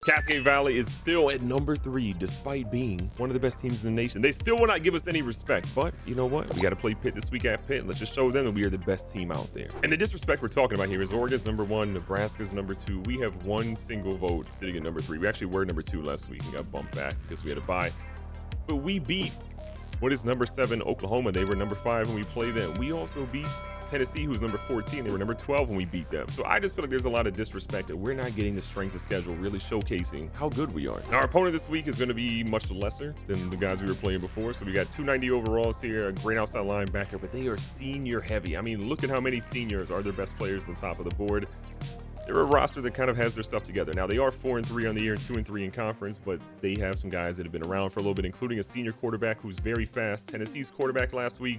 Cascade Valley is still at number 3, despite being one of the best teams in the nation. They still will not give us any respect, but you know what? We got to play Pitt this week at Pitt, and let's just show them that we are the best team out there. And the disrespect we're talking about here is Oregon's number 1, Nebraska's number 2. We have one single vote sitting at number 3. We actually were number 2 last week and got bumped back because we had a bye. But we beat what is number 7, Oklahoma. They were number 5 when we played them. We also beat Tennessee, who's number 14. They were number 12 when we beat them. So I just feel like there's a lot of disrespect that we're not getting the strength of schedule really showcasing how good we are. Now, our opponent this week is going to be much lesser than the guys we were playing before. So we got 290 overalls here, a great outside linebacker, but they are senior heavy. I mean, look at how many seniors are their best players at the top of the board. They're a roster that kind of has their stuff together. Now, they are 4-3 on the year and 2-3 in conference, but they have some guys that have been around for a little bit, including a senior quarterback who's very fast. Tennessee's quarterback last week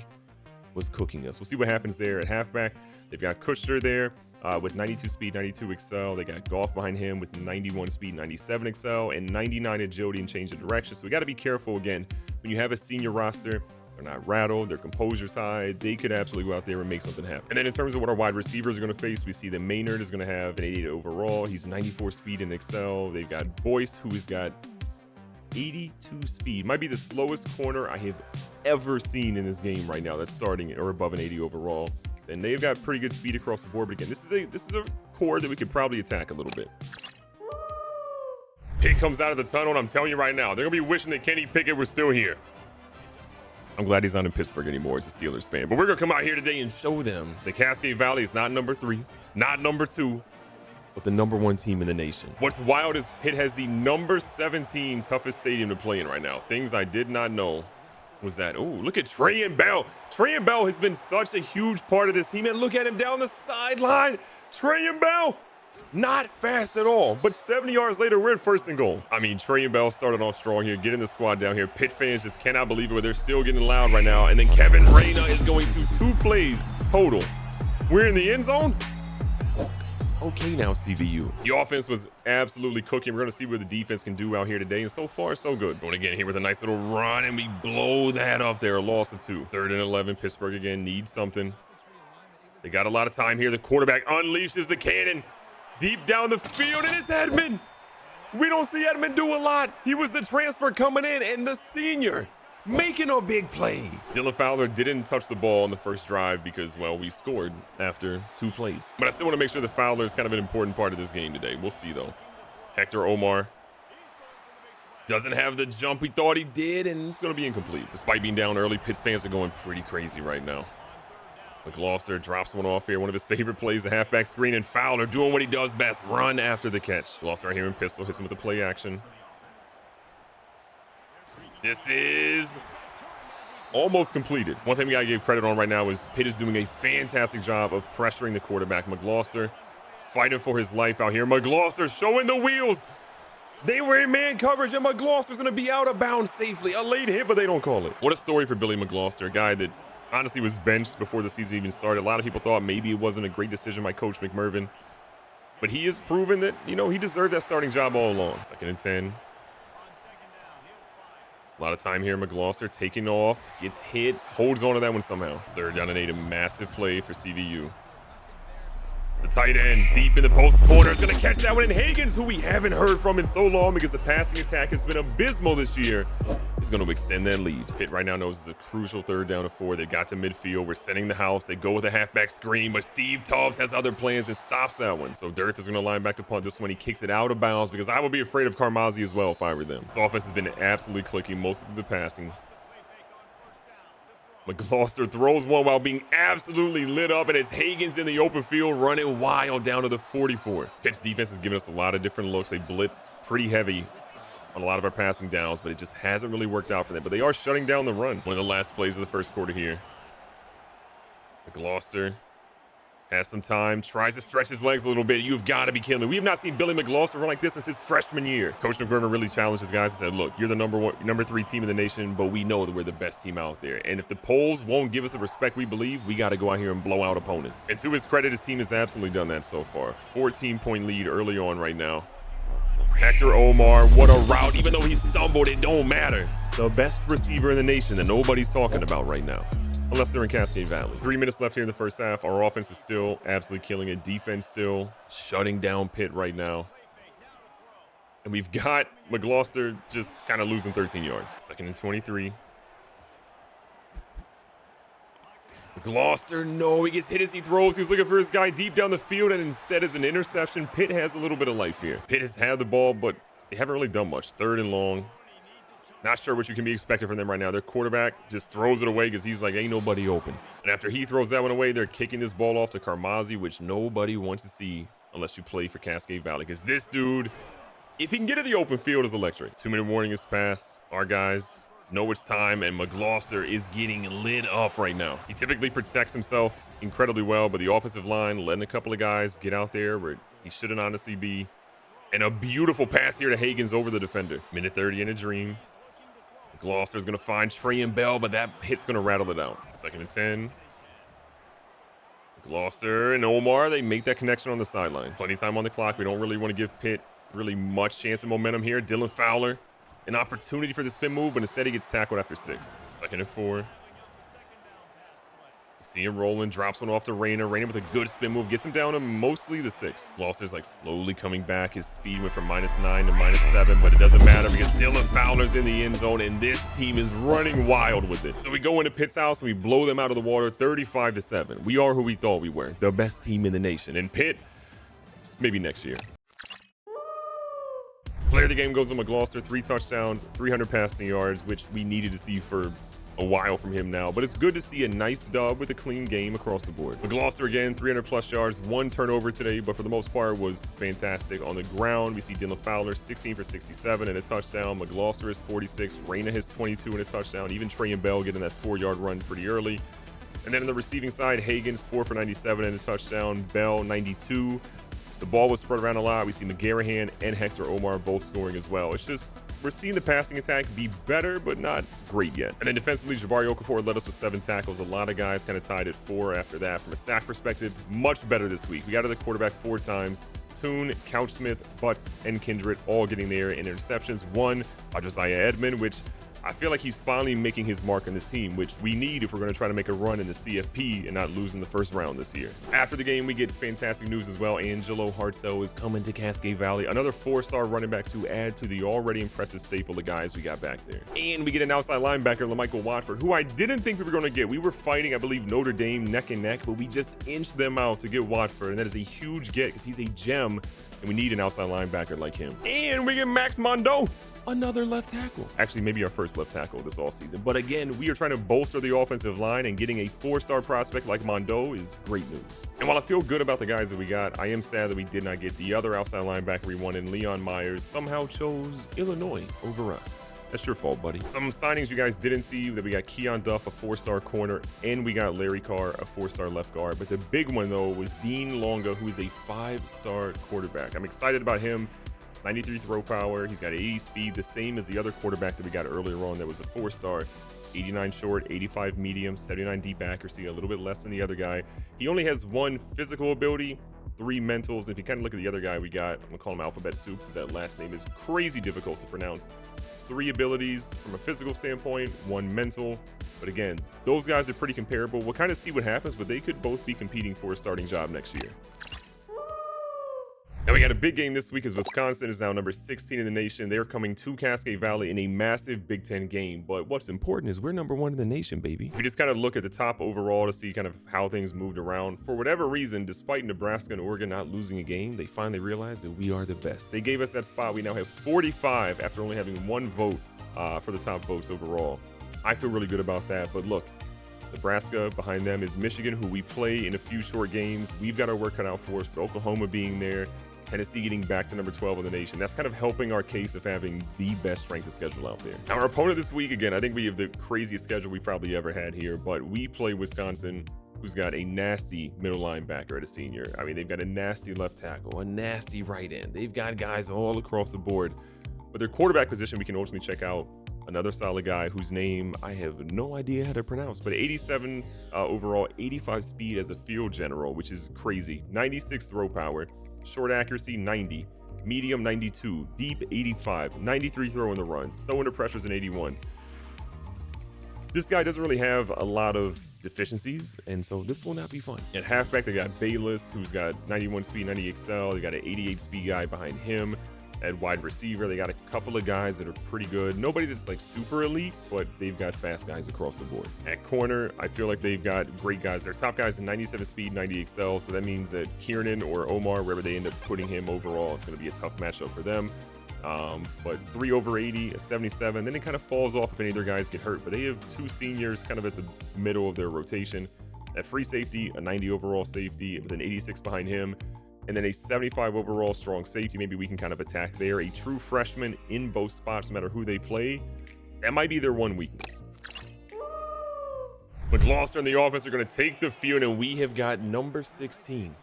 was cooking us. We'll see what happens there at halfback. They've got Kushner there with 92 speed, 92 excel. They got Goff behind him with 91 speed, 97 excel, and 99 agility and change of direction. So we got to be careful again. When you have a senior roster, they're not rattled, their composure's high. They could absolutely go out there and make something happen. And then in terms of what our wide receivers are going to face, we see that Maynard is going to have an 88 overall. He's 94 speed and excel. They've got Boyce, who has got 82 speed. Might be the slowest corner I have ever seen in this game right now that's starting or above an 80 overall. And they've got pretty good speed across the board. But again, this is a core that we could probably attack a little bit. Pitt comes out of the tunnel, and I'm telling you right now, they're going to be wishing that Kenny Pickett was still here. I'm glad he's not in Pittsburgh anymore as a Steelers fan. But we're going to come out here today and show them the Cascade Valley is not number 3, not number 2, but the number 1 team in the nation. What's wild is Pitt has the number 17 toughest stadium to play in right now. Things I did not know was that. Oh, look at Trey and Bell. Trey and Bell has been such a huge part of this team. And look at him down the sideline. Trey and Bell, not fast at all. But 70 yards later, we're at 1st and goal. I mean, Trey and Bell started off strong here, getting the squad down here. Pitt fans just cannot believe it, but they're still getting loud right now. And then Kevin Reyna is going to 2 plays total. We're in the end zone. Okay now, CVU. The offense was absolutely cooking. We're going to see what the defense can do out here today, and so far, so good. Going again here with a nice little run, and we blow that up there. A loss of 2. 3rd and 11. Pittsburgh again needs something. They got a lot of time here. The quarterback unleashes the cannon deep down the field, and it's Edmond. We don't see Edmond do a lot. He was the transfer coming in, and the senior making a big play. Dylan Fowler didn't touch the ball on the first drive because, well, we scored after 2 plays. But I still want to make sure that Fowler is kind of an important part of this game today. We'll see, though. Hector Omar doesn't have the jump we thought he did, and it's going to be incomplete. Despite being down early, Pitts fans are going pretty crazy right now. McGloster drops one off here. One of his favorite plays, the halfback screen, and Fowler doing what he does best, run after the catch. Lost right here in pistol, hits him with the play action. This is almost completed. One thing we gotta give credit on right now is Pitt is doing a fantastic job of pressuring the quarterback. McGloster fighting for his life out here. McGloster showing the wheels. They were in man coverage, and McGloster's gonna be out of bounds safely. A late hit, but they don't call it. What a story for Billy McGloster, a guy that honestly was benched before the season even started. A lot of people thought maybe it wasn't a great decision by Coach McMervin, but he has proven that, you know, he deserved that starting job all along. 2nd and 10. A lot of time here. McGloster taking off, gets hit, holds on to that one somehow. 3rd down and 8, a massive play for CVU. The tight end deep in the post corner is going to catch that one. And Hagens, who we haven't heard from in so long because the passing attack has been abysmal this year, is going to extend that lead. Pitt right now knows it's a crucial 3rd down and 4. They got to midfield. We're sending the house. They go with a halfback screen, but Steve Tubbs has other plans and stops that one. So Dirth is going to line back to punt this one. He kicks it out of bounds because I would be afraid of Carmazzi as well if I were them. This offense has been absolutely clicking most of the passing. McGloster throws one while being absolutely lit up, and it's Hagens in the open field running wild down to the 44. Pitt's defense has given us a lot of different looks. They blitzed pretty heavy on a lot of our passing downs, but it just hasn't really worked out for them. But they are shutting down the run. One of the last plays of the 1st quarter here. McGloster has some time, tries to stretch his legs a little bit. You've got to be kidding me. We have not seen Billy McGloster run like this since his freshman year. Coach McMervin really challenged his guys and said, look, you're the number 3 team in the nation, but we know that we're the best team out there. And if the polls won't give us the respect we believe, we got to go out here and blow out opponents. And to his credit, his team has absolutely done that so far. 14-point lead early on right now. Hector Omar, what a route. Even though he stumbled, it don't matter. The best receiver in the nation that nobody's talking about right now. unless they're in Cascade Valley. 3 minutes left here in the first half. Our offense is still absolutely killing it. Defense still shutting down Pitt right now. And we've got McGloster just kind of losing 13 yards. 2nd and 23. McGloster, no, he gets hit as he throws. He was looking for his guy deep down the field, and instead is an interception. Pitt has a little bit of life here. Pitt has had the ball, but they haven't really done much. 3rd and long. Not sure what you can be expecting from them right now. Their quarterback just throws it away because he's like, ain't nobody open. And after he throws that one away, they're kicking this ball off to Carmazzi, which nobody wants to see unless you play for Cascade Valley. Because this dude, if he can get to the open field, is electric. 2-minute warning is passed. Our guys know it's time, and McGloster is getting lit up right now. He typically protects himself incredibly well, but the offensive line letting a couple of guys get out there where he shouldn't honestly be. And a beautiful pass here to Hagens over the defender. Minute 30 in a dream. McGloster's going to find Trey and Bell, but that hit's going to rattle it out. 2nd and 10. McGloster and Omar, they make that connection on the sideline. Plenty of time on the clock. We don't really want to give Pitt really much chance of momentum here. Dylan Fowler, an opportunity for the spin move, but instead he gets tackled after 6. 2nd and 4. You see him rolling, drops one off to Rayner. Rayner with a good spin move, gets him down to mostly the 6. Gloucester's like slowly coming back. His speed went from -9 to -7, but it doesn't matter because Dylan Fowler's in the end zone, and this team is running wild with it. So we go into Pitt's house and we blow them out of the water 35-7. We are who we thought we were, the best team in the nation. And Pitt, maybe next year. Player of the game goes to McGloster, 3 touchdowns, 300 passing yards, which we needed to see for a while from him now, but it's good to see a nice dub with a clean game across the board. McGloster again, 300+ yards, 1 turnover today, but for the most part was fantastic. On the ground, we see Dylan Fowler, 16 for 67 and a touchdown. McGloster is 46. Rayner has 22 and a touchdown. Even Trey and Bell getting that 4-yard run pretty early. And then on the receiving side, Hagens, 4 for 97 and a touchdown. Bell, 92. The ball was spread around a lot. We see McGarrahan and Hector Omar both scoring as well. It's just, we're seeing the passing attack be better, but not great yet. And then defensively, Jabari Okafor led us with 7 tackles. A lot of guys kind of tied at 4 after that. From a sack perspective, much better this week. We got to the quarterback 4 times. Toon, Couchsmith, Butts, and Kindred all getting there in interceptions. 1 by Josiah Edmond, which I feel like he's finally making his mark on this team, which we need if we're going to try to make a run in the CFP and not lose in the first round this year. After the game, we get fantastic news as well. Angelo Hartzell is coming to Cascade Valley. Another 4-star running back to add to the already impressive staple of guys we got back there. And we get an outside linebacker, LaMichael Watford, who I didn't think we were going to get. We were fighting, I believe, Notre Dame neck and neck, but we just inched them out to get Watford, and that is a huge get because he's a gem, and we need an outside linebacker like him. And we get Max Mondo, another left tackle. Actually, maybe our first left tackle this all season. But again, we are trying to bolster the offensive line, and getting a 4-star prospect like Mondo is great news. And while I feel good about the guys that we got, I am sad that we did not get the other outside linebacker we wanted. Leon Myers somehow chose Illinois over us. That's your fault, buddy. Some signings you guys didn't see, that we got Keon Duff, a 4-star corner, and we got Larry Carr, a 4-star left guard. But the big one, though, was Dean Longa, who is a 5-star quarterback. I'm excited about him. 93 throw power. He's got 80 speed, the same as the other quarterback that we got earlier on that was a 4-star. 89 short, 85 medium, 79 deep accuracy, a little bit less than the other guy. He only has 1 physical ability, 3 mentals. If you kind of look at the other guy we got, I'm gonna call him Alphabet Soup because that last name is crazy difficult to pronounce. 3 abilities from a physical standpoint, 1 mental. But again, those guys are pretty comparable. We'll kind of see what happens, but they could both be competing for a starting job next year. Now we got a big game this week as Wisconsin is now number 16 in the nation. They're coming to Cascade Valley in a massive Big Ten game. But what's important is we're number 1 in the nation, baby. If you just kind of look at the top overall to see kind of how things moved around, for whatever reason, despite Nebraska and Oregon not losing a game, they finally realized that we are the best. They gave us that spot. We now have 45 after only having 1 vote for the top votes overall. I feel really good about that. But look, Nebraska, behind them is Michigan, who we play in a few short games. We've got our work cut out for us, but Oklahoma being there, Tennessee getting back to number 12 in the nation. That's kind of helping our case of having the best strength of schedule out there. Now, our opponent this week, again, I think we have the craziest schedule we probably ever had here, but we play Wisconsin, who's got a nasty middle linebacker at a senior. I mean, they've got a nasty left tackle, a nasty right end. They've got guys all across the board. But their quarterback position, we can ultimately check out another solid guy whose name I have no idea how to pronounce, but 87 overall, 85 speed as a field general, which is crazy. 96 throw power. Short accuracy, 90. Medium, 92. Deep, 85. 93 throw in the run. Throw under pressures an 81. This guy doesn't really have a lot of deficiencies, and so this will not be fun. At halfback, they got Bayless, who's got 91 speed, 90 excel. They got an 88 speed guy behind him. at wide receiver. They got a couple of guys that are pretty good. Nobody that's like super elite, but they've got fast guys across the board. At corner, I feel like they've got great guys. Their top guys in 97 speed, 90 excel. So that means that Kiernan or Omar, wherever they end up putting him overall, it's going to be a tough matchup for them. But 3 over 80, a 77, then it kind of falls off if any of their guys get hurt. But they have 2 seniors kind of at the middle of their rotation. At free safety, a 90 overall safety with an 86 behind him, and then a 75 overall strong safety. Maybe we can kind of attack there. A true freshman in both spots, no matter who they play. That might be their one weakness. But Gloucester and the offense are going to take the field, and we have got number 16,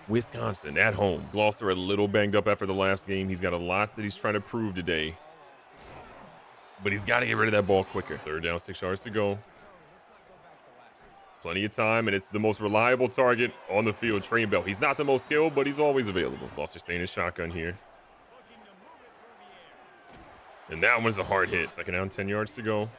Wisconsin, at home. Gloucester a little banged up after the last game. He's got a lot that he's trying to prove today, but he's got to get rid of that ball quicker. 3rd down, 6 yards to go. Plenty of time, and it's the most reliable target on the field, Trey Bell. He's not the most skilled, but he's always available. Gloucester staying in shotgun here. And that one's a hard hit. 2nd down, 10 yards to go.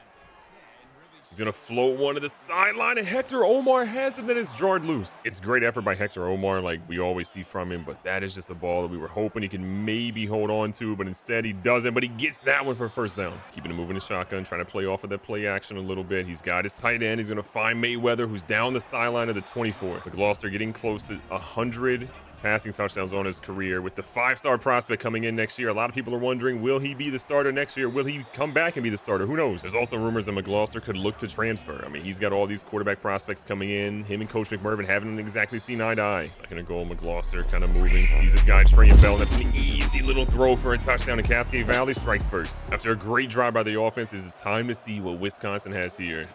He's going to float one to the sideline, and Hector Omar has it, that is jarred loose. It's great effort by Hector Omar, like we always see from him, but that is just a ball that we were hoping he can maybe hold on to, but instead he doesn't, but he gets that one for 1st down. Keeping it moving in shotgun, trying to play off of that play action a little bit. He's got his tight end. He's going to find Mayweather, who's down the sideline of the 24. The Gloucester getting close to 100 passing touchdowns on his career with the 5-star prospect coming in next year. A lot of people are wondering, will he be the starter next year? Will he come back and be the starter? Who knows? There's also rumors that Gloucester could look to transfer. I mean, he's got all these quarterback prospects coming in. Him and Coach McMervin haven't exactly seen eye to eye. 2nd goal, Gloucester kind of moving, sees his guy Trey Bell. That's an easy little throw for a touchdown, and Cascade Valley strikes first. After a great drive by the offense, it's time to see what Wisconsin has here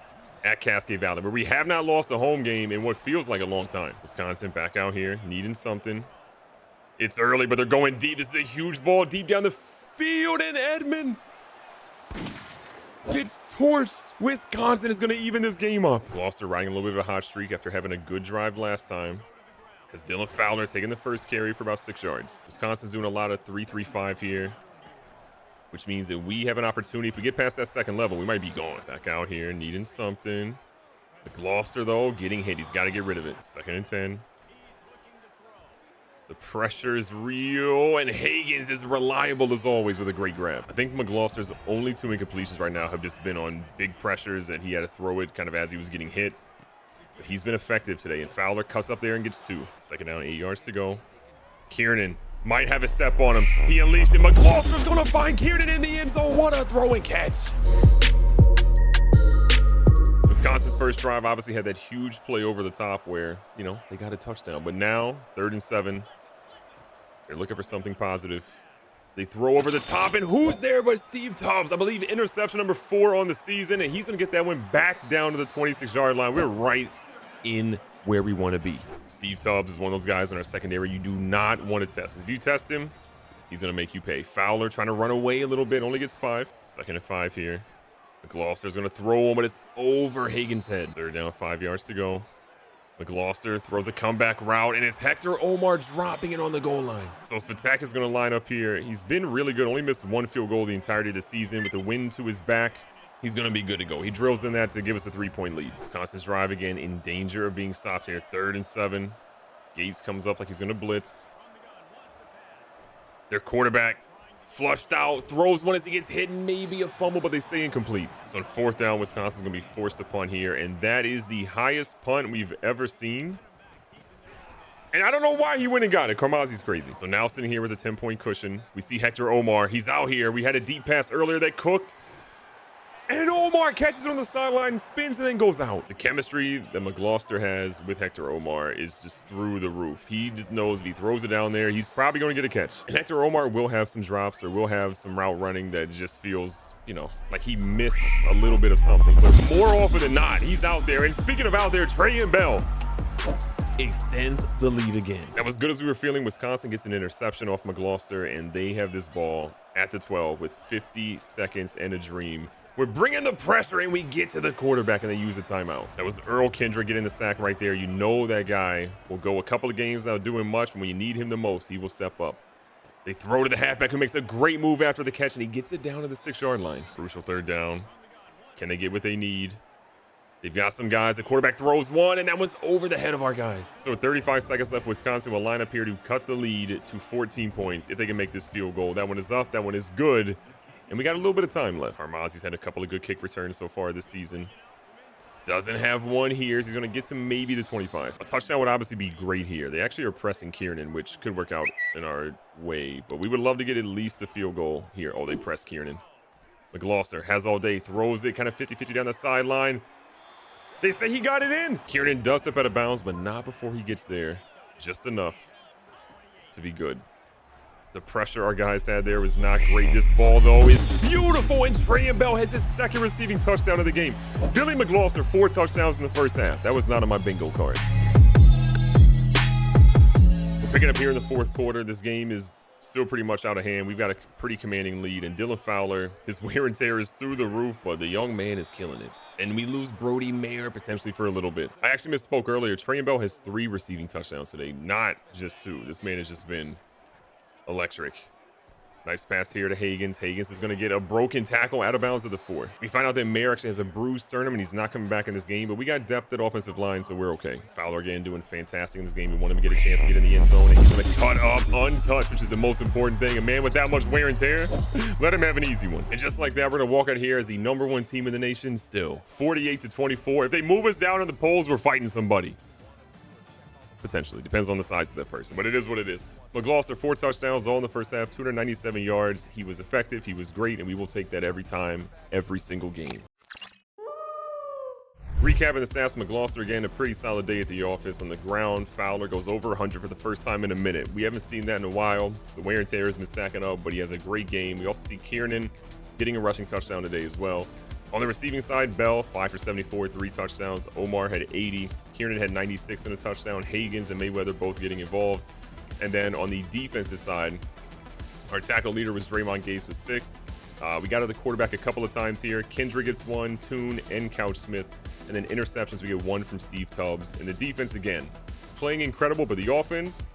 at Cascade Valley, where we have not lost a home game in what feels like a long time. Wisconsin back out here, needing something. It's early, but they're going deep. This is a huge ball deep down the field, and Edmond gets torched. Wisconsin is going to even this game up. Gloucester riding a little bit of a hot streak after having a good drive last time, as Dylan Fowler taking the first carry for about 6 yards. Wisconsin's doing a lot of 3-3-5 here, which means that we have an opportunity. If we get past that 2nd level, we might be gone. Back out here, needing something. The Gloucester, though, getting hit. He's got to get rid of it. 2nd and 10. The pressure is real, and Higgins is reliable as always with a great grab. I think Gloucester's only 2 incompletions right now have just been on big pressures that he had to throw it kind of as he was getting hit. But he's been effective today, and Fowler cuts up there and gets 2. 2nd down, 8 yards to go. Kiernan might have a step on him. He unleashed it. Gloucester's going to find Kiernan in the end zone. What a throw and catch. Wisconsin's first drive obviously had that huge play over the top where, you know, they got a touchdown. But now, 3rd and 7. They're looking for something positive. They throw over the top, and who's there but Steve Tubbs? I believe interception number 4 on the season, and he's going to get that one back down to the 26-yard line. We're right in where we want to be. Steve Tubbs is one of those guys in our secondary you do not want to test. If you test him, he's going to make you pay. Fowler trying to run away a little bit, only gets 5. 2nd and 5 here. Gloucester's going to throw one, but it's over Higgins' head. 3rd down, 5 yards to go. Gloucester throws a comeback route, and it's Hector Omar dropping it on the goal line. So Spatak is going to line up here. He's been really good. Only missed 1 field goal the entirety of the season. With the wind to his back, he's going to be good to go. He drills in that to give us a 3-point lead. Wisconsin's drive again in danger of being stopped here. 3rd and 7. Gates comes up like he's going to blitz. Their quarterback flushed out, throws one as he gets hit, maybe a fumble, but they say incomplete. So on 4th down, Wisconsin's going to be forced to punt here, and that is the highest punt we've ever seen. And I don't know why he went and got it. Carmazzi's crazy. So now sitting here with a 10-point cushion, we see Hector Omar. He's out here. We had a deep pass earlier that cooked, and Omar catches it on the sideline, spins, and then goes out. The chemistry that Gloucester has with Hector Omar is just through the roof. He just knows if he throws it down there, he's probably going to get a catch. And Hector Omar will have some drops or will have some route running that just feels, you know, like he missed a little bit of something. But more often than not, he's out there. And speaking of out there, Trey Bell extends the lead again. That was good as we were feeling. Wisconsin gets an interception off Gloucester, and they have this ball at the 12 with 50 seconds and a dream. We're bringing the pressure, and we get to the quarterback, and they use a timeout. That was Earl Kendrick getting the sack right there. You know that guy will go a couple of games without doing much, but when you need him the most, he will step up. They throw to the halfback, who makes a great move after the catch, and he gets it down to the 6-yard line. Crucial 3rd down. Can they get what they need? They've got some guys. The quarterback throws one, and that was over the head of our guys. So with 35 seconds left, Wisconsin will line up here to cut the lead to 14 points if they can make this field goal. That one is up. That one is good. And we got a little bit of time left. Carmazzi's had a couple of good kick returns so far this season. Doesn't have one here, so he's going to get to maybe the 25. A touchdown would obviously be great here. They actually are pressing Kiernan, which could work out in our way. But we would love to get at least a field goal here. Oh, they press Kiernan. McGloster has all day, throws it kind of 50-50 down the sideline. They say he got it in. Kiernan does step out of bounds, but not before he gets there. Just enough to be good. The pressure our guys had there was not great. This ball, though, is beautiful, and Trey Bell has his second receiving touchdown of the game. Billy McGloster, 4 touchdowns in the first half. That was not on my bingo card. We're picking up here in the fourth quarter. This game is still pretty much out of hand. We've got a pretty commanding lead, and Dylan Fowler, his wear and tear is through the roof, but the young man is killing it. And we lose Brody Mayer potentially for a little bit. I actually misspoke earlier. Trey Bell has 3 receiving touchdowns today, not just 2. This man has just been electric. Nice pass here to Higgins. Higgins is going to get a broken tackle out of bounds of the 4. We find out that Mayer actually has a bruised sternum and he's not coming back in this game, but we got depth at offensive line, so we're okay. Fowler again doing fantastic in this game. We want him to get a chance to get in the end zone, and he's going to cut up untouched, which is the most important thing. A man with that much wear and tear, let him have an easy one. And just like that, we're going to walk out here as the #1 team in the nation still. 48-24. If they move us down in the polls, we're fighting somebody. Potentially. Depends on the size of that person, but it is what it is. McGloster, 4 touchdowns, all in the first half, 297 yards. He was effective. He was great, and we will take that every time, every single game. Recapping the stats, McGloster, again, a pretty solid day at the office. On the ground, Fowler goes over 100 for the first time in a minute. We haven't seen that in a while. The wear and tear has been stacking up, but he has a great game. We also see Kiernan getting a rushing touchdown today as well. On the receiving side, Bell, 5 for 74, 3 touchdowns. Omar had 80. Kiernan had 96 and a touchdown. Higgins and Mayweather both getting involved. And then on the defensive side, our tackle leader was Draymond Gase with 6. We got to the quarterback a couple of times here. Kendrick gets 1, Toon, and Couch Smith. And then interceptions, we get 1 from Steve Tubbs. And the defense, again, playing incredible, but the offense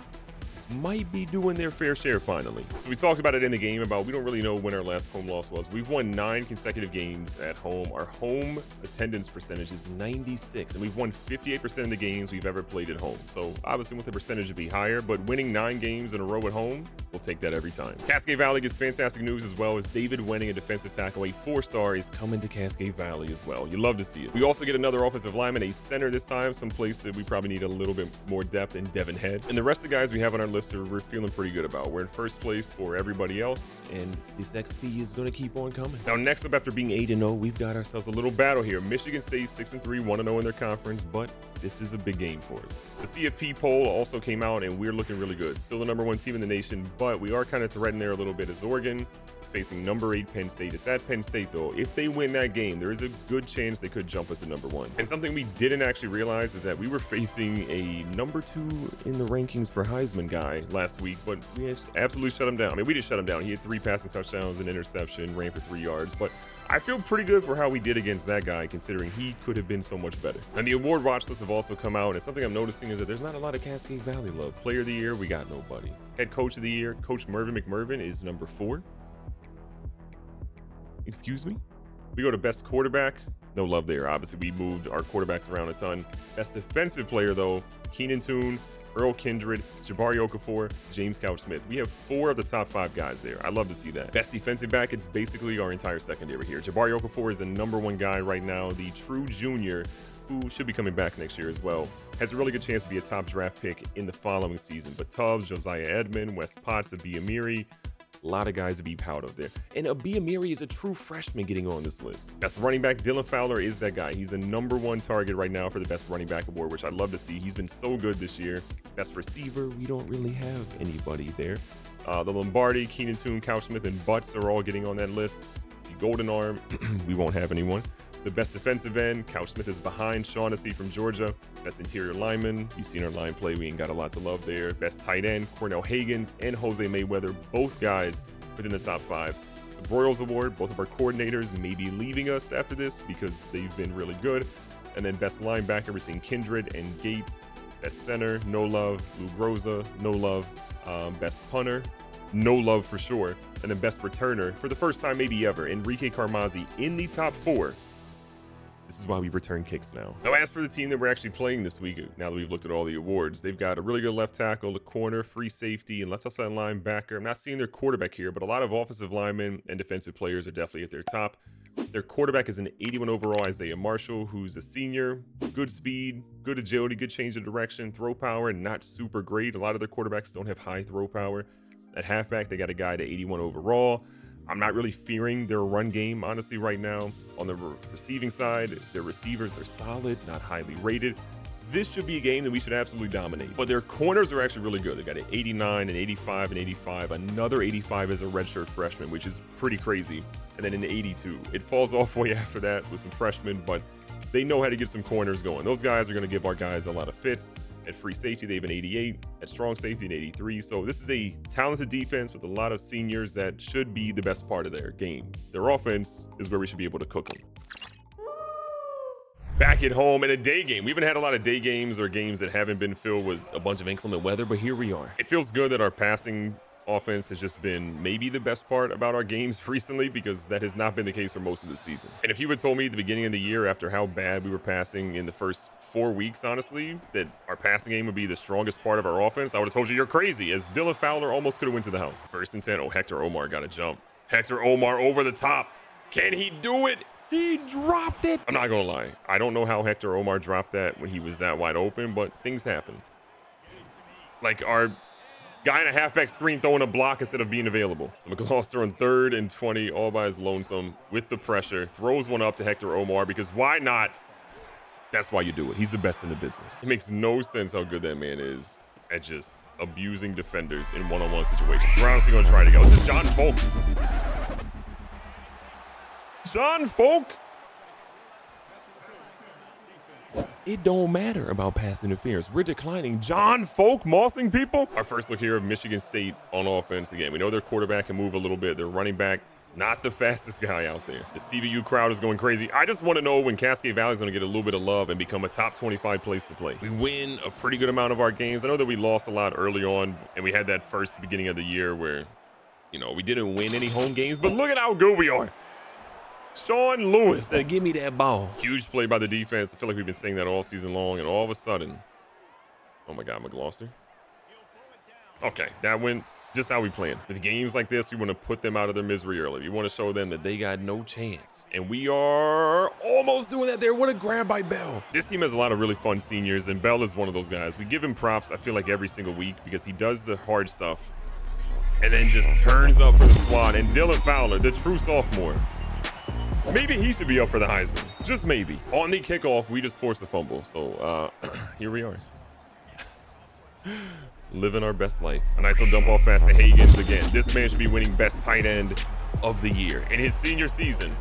might be doing their fair share finally. So we talked about it in the game about we don't really know when our last home loss was. We've won 9 consecutive games at home. Our home attendance percentage is 96, and we've won 58% of the games we've ever played at home. So obviously want the percentage to be higher, but winning 9 games in a row at home, we'll take that every time. Cascade Valley gets fantastic news as well as David Wenning, a defensive tackle, a 4-star, is coming to Cascade Valley as well. You love to see it. We also get another offensive lineman, a center this time, someplace that we probably need a little bit more depth in Devin Head. And the rest of the guys we have on our list we're feeling pretty good about. We're in first place for everybody else, and this XP is going to keep on coming. Now, next up, after being 8-0, we've got ourselves a little battle here. Michigan State 6-3, 1-0 in their conference, but this is a big game for us. The CFP poll also came out, and we're looking really good. Still the #1 team in the nation, but we are kind of threatened there a little bit as Oregon is facing #8 Penn State. It's at Penn State, though. If they win that game, there is a good chance they could jump us to #1. And something we didn't actually realize is that we were facing a #2 in the rankings for Heisman guy last week, but we absolutely shut him down. I mean, we just shut him down. He had 3 passing touchdowns, an interception, ran for 3 yards, but I feel pretty good for how we did against that guy, considering he could have been so much better. And the award watch lists have also come out, and something I'm noticing is that there's not a lot of Cascade Valley love. Player of the year, we got nobody. Head coach of the year, Coach McMervin is number 4. Excuse me? We go to best quarterback, no love there. Obviously, we moved our quarterbacks around a ton. Best defensive player, though, Keenan Toon, Earl Kindred, Jabari Okafor, James Couch Smith. We have 4 of the top 5 guys there. I love to see that. Best defensive back, it's basically our entire secondary here. Jabari Okafor is the #1 guy right now, the true junior, who should be coming back next year as well. Has a really good chance to be a top draft pick in the following season. But Tubbs, Josiah Edmond, West Potts, Abi Amiri, a lot of guys to be proud of there. And Abi Amiri is a true freshman getting on this list. Best running back, Dylan Fowler is that guy. He's the #1 target right now for the best running back award, which I love to see. He's been so good this year. Best receiver, we don't really have anybody there. The Lombardi, Keenan Toon, Couch Smith, and Butts are all getting on that list. The Golden Arm, we won't have anyone. The best defensive end, Couch Smith is behind Shaughnessy from Georgia. Best interior lineman, you've seen our line play, we ain't got a lot to love there. Best tight end, Cornell Higgins and Jose Mayweather, both guys within the top 5. The Broyles Award, both of our coordinators may be leaving us after this because they've been really good. And then best linebacker, we're seeing Kindred and Gates. Best center, no love. Lou Groza, no love. Best punter, no love for sure. And then best returner, for the first time maybe ever, Enrique Carmazzi in the top 4. This is why we return kicks now. Now, as for the team that we're actually playing this week, now that we've looked at all the awards, they've got a really good left tackle, a corner, free safety, and left outside linebacker. I'm not seeing their quarterback here, but a lot of offensive linemen and defensive players are definitely at their top. Their quarterback is an 81 overall Isaiah Marshall, who's a senior. Good speed, good agility, good change of direction, throw power, not super great. A lot of their quarterbacks don't have high throw power. At halfback, they got a guy to 81 overall. I'm not really fearing their run game, honestly, right now. On the receiving side, their receivers are solid, not highly rated. This should be a game that we should absolutely dominate. But their corners are actually really good. They got an 89, an 85, an 85. Another 85 as a redshirt freshman, which is pretty crazy. And then an 82. It falls off way after that with some freshmen, but they know how to get some corners going. Those guys are going to give our guys a lot of fits. At free safety, they have an 88. At strong safety, an 83. So this is a talented defense with a lot of seniors that should be the best part of their game. Their offense is where we should be able to cook them. Back at home in a day game. We haven't had a lot of day games or games that haven't been filled with a bunch of inclement weather, but here we are. It feels good that our passing offense has just been maybe the best part about our games recently, because that has not been the case for most of the season. And if you had told me at the beginning of the year, after how bad we were passing in the first 4 weeks, honestly, that our passing game would be the strongest part of our offense, I would have told you you're crazy, as Dylan Fowler almost could have went to the house. 1st and 10. Oh, Hector Omar got a jump. Hector Omar over the top. Can he do it? He dropped it. I'm not gonna lie, I don't know how Hector Omar dropped that when he was that wide open, but things happen. Like our guy in a halfback screen throwing a block instead of being available. So McGloster on 3rd and 20, all by his lonesome with the pressure. Throws one up to Hector Omar, because why not? That's why you do it. He's the best in the business. It makes no sense how good that man is at just abusing defenders in one-on-one situations. We're honestly going to try it again. This is John Folk. John Folk. It don't matter about pass interference. We're declining. John Folk mossing people. Our first look here of Michigan State on offense again. We know their quarterback can move a little bit. Their running back, not the fastest guy out there. The CVU crowd is going crazy. I just want to know when Cascade Valley is going to get a little bit of love and become a top 25 place to play. We win a pretty good amount of our games. I know that we lost a lot early on, and we had that first beginning of the year where, you know, we didn't win any home games, but look at how good we are. Sean Lewis said, give me that ball. Huge play by the defense. I feel like we've been saying that all season long, and all of a sudden, oh my God, McGloster. Okay, that went just how we planned. With games like this, we want to put them out of their misery early. We want to show them that they got no chance. And we are almost doing that there. What a grab by Bell. This team has a lot of really fun seniors, and Bell is one of those guys. We give him props, I feel like, every single week, because he does the hard stuff and then just turns up for the squad. And Dylan Fowler, the true sophomore, maybe he should be up for the Heisman. Just maybe. On the kickoff, we just forced a fumble. So here we are. Living our best life. A nice little dump off pass to Higgins again. This man should be winning best tight end of the year in his senior season.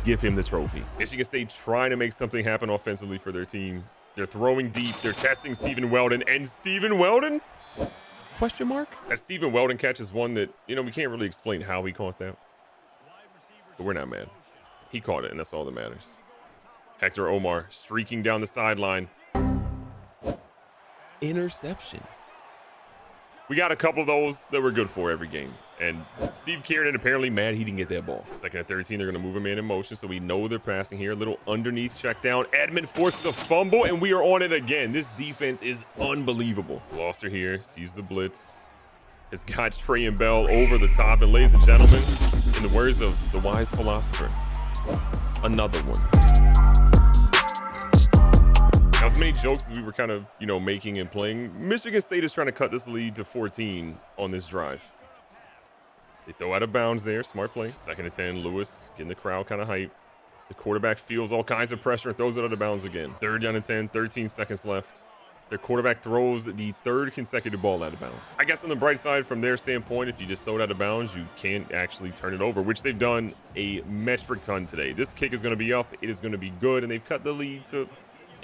Give him the trophy. Michigan State trying to make something happen offensively for their team. They're throwing deep. They're testing Stephen Weldon. And Stephen Weldon? Question mark? That Stephen Weldon catch is one that, you know, we can't really explain how he caught that. But we're not mad. He caught it, and that's all that matters. Hector Omar streaking down the sideline. Interception. We got a couple of those that we're good for every game. And Steve Kiernan apparently mad he didn't get that ball. 2nd and 13, they're going to move him in motion, so we know they're passing here. A little underneath check down. Edmond forces a fumble, and we are on it again. This defense is unbelievable. Gloucester here sees the blitz. Has got Trey and Bell over the top. And ladies and gentlemen, in the words of the wise philosopher, another one. Now, as many jokes as we were kind of, you know, making and playing, Michigan State is trying to cut this lead to 14 on this drive. They throw out of bounds there. Smart play. 2nd and 10. Lewis getting the crowd kind of hyped. The quarterback feels all kinds of pressure and throws it out of bounds again. 3rd down and 10. 13 seconds left. Their quarterback throws the 3rd consecutive ball out of bounds. I guess on the bright side, from their standpoint, if you just throw it out of bounds, you can't actually turn it over, which they've done a metric ton today. This kick is going to be up. It is going to be good, and they've cut the lead to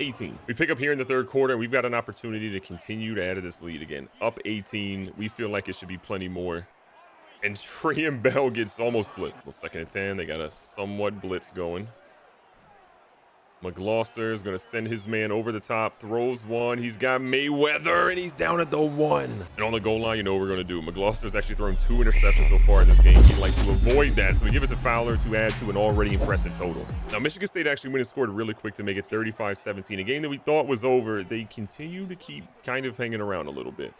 18. We pick up here in the 3rd quarter. We've got an opportunity to continue to add to this lead again. Up 18. We feel like it should be plenty more. And Trey and Bell gets almost flipped. Well, 2nd and 10. They got a somewhat blitz going. McGloster is going to send his man over the top, throws one. He's got Mayweather, and he's down at the 1. And on the goal line, you know what we're going to do. McGloster's actually thrown 2 interceptions so far in this game. He'd like to avoid that, so we give it to Fowler to add to an already impressive total. Now, Michigan State actually went and scored really quick to make it 35-17. A game that we thought was over. They continue to keep kind of hanging around a little bit.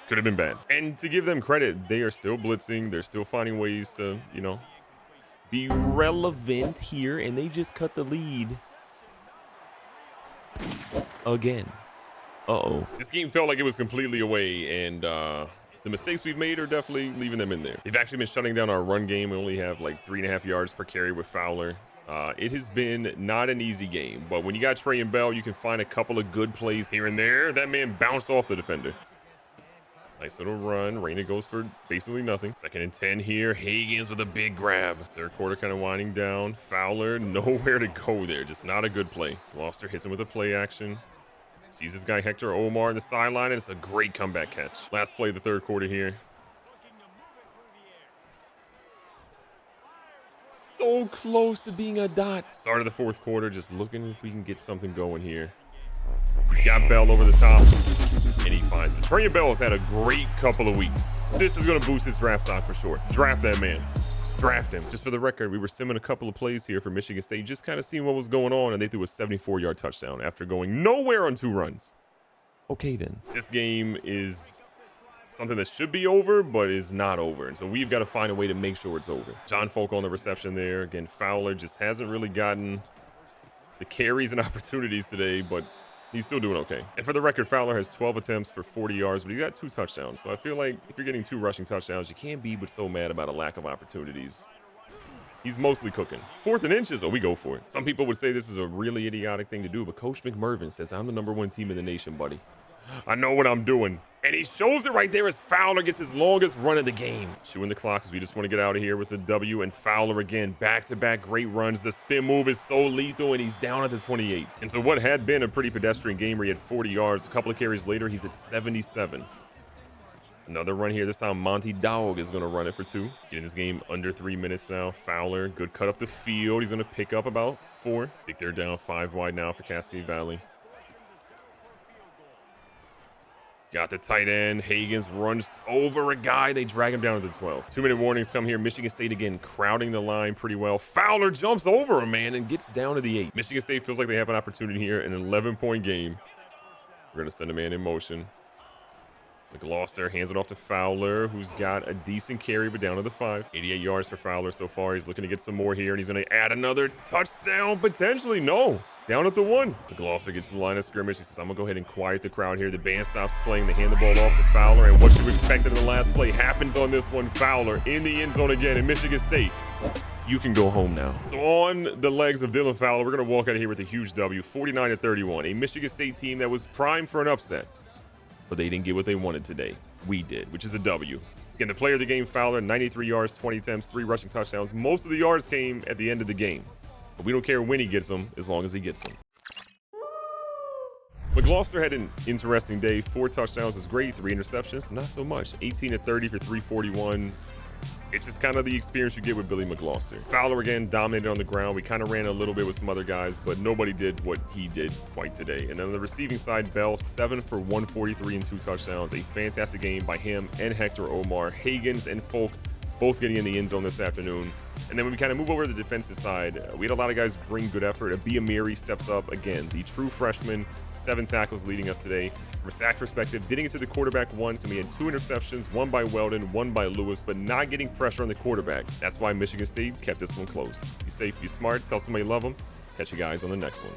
Could have been bad. And to give them credit, they are still blitzing. They're still finding ways to, you know, be relevant here, and they just cut the lead again. Uh-oh. This game felt like it was completely away, and the mistakes we've made are definitely leaving them in there. They've actually been shutting down our run game. We only have like 3.5 yards per carry with Fowler. It has been not an easy game, but when you got Trey and Bell, you can find a couple of good plays here and there. That man bounced off the defender. Nice little run. Raina goes for basically nothing. 2nd and 10 here. Higgins with a big grab. 3rd quarter kind of winding down. Fowler, nowhere to go there. Just not a good play. Gloucester hits him with a play action. Sees this guy Hector Omar in the sideline, and it's a great comeback catch. Last play of the 3rd quarter here. So close to being a dot. Start of the 4th quarter, just looking if we can get something going here. He's got Bell over the top, and he finds it. Trey Bell has had a great couple of weeks. This is going to boost his draft stock for sure. Draft that man. Draft him. Just for the record, we were simming a couple of plays here for Michigan State, just kind of seeing what was going on, and they threw a 74-yard touchdown after going nowhere on 2 runs. Okay, then. This game is something that should be over, but is not over, and so we've got to find a way to make sure it's over. John Folk on the reception there. Again, Fowler just hasn't really gotten the carries and opportunities today, but he's still doing okay. And for the record, Fowler has 12 attempts for 40 yards, but he got 2 touchdowns. So I feel like if you're getting 2 rushing touchdowns, you can't be but so mad about a lack of opportunities. He's mostly cooking. 4th and inches, oh, we go for it. Some people would say this is a really idiotic thing to do, but Coach McMervin says, I'm the #1 team in the nation, buddy. I know what I'm doing. And he shows it right there as Fowler gets his longest run of the game. Chewing the clock as we just want to get out of here with the W, and Fowler again, back-to-back great runs. The spin move is so lethal, and he's down at the 28. And so what had been a pretty pedestrian game where he had 40 yards, a couple of carries later, he's at 77. Another run here. This time, Monty Dowg is going to run it for 2. Getting this game under 3 minutes now. Fowler, good cut up the field. He's going to pick up about 4. Big 3rd down, 5 wide now for Cascade Valley. Got the tight end. Higgins runs over a guy. They drag him down to the 12. 2-minute warnings come here. Michigan State again crowding the line pretty well. Fowler jumps over a man and gets down to the 8. Michigan State feels like they have an opportunity here, an 11-point game. We're going to send a man in motion. McGloster hands it off to Fowler, who's got a decent carry, but down to the 5. 88 yards for Fowler so far. He's looking to get some more here, and he's going to add another touchdown, potentially. No. Down at the 1. McGloster gets to the line of scrimmage. He says, I'm going to go ahead and quiet the crowd here. The band stops playing. They hand the ball off to Fowler, and what you expected in the last play happens on this one. Fowler in the end zone again in Michigan State. You can go home now. So on the legs of Dylan Fowler, we're going to walk out of here with a huge W, 49-31. A Michigan State team that was primed for an upset, but they didn't get what they wanted today. We did, which is a W. Again, the player of the game, Fowler, 93 yards, 20 attempts, 3 rushing touchdowns. Most of the yards came at the end of the game. But we don't care when he gets them, as long as he gets them. McGloster had an interesting day. 4 touchdowns is great. 3 interceptions, not so much. 18-30 for 341. It's just kind of the experience you get with Billy McGloster. Fowler again dominated on the ground. We kind of ran a little bit with some other guys, but nobody did what he did quite today. And on the receiving side, Bell, 7 for 143 and 2 touchdowns. A fantastic game by him and Hector Omar. Higgins and Folk both getting in the end zone this afternoon. And then when we kind of move over to the defensive side, we had a lot of guys bring good effort. Abia Miri steps up again, the true freshman, 7 tackles leading us today. From a sack perspective, didn't get to the quarterback once, and we had 2 interceptions, 1 by Weldon, 1 by Lewis, but not getting pressure on the quarterback. That's why Michigan State kept this one close. Be safe, be smart, tell somebody you love them. Catch you guys on the next one.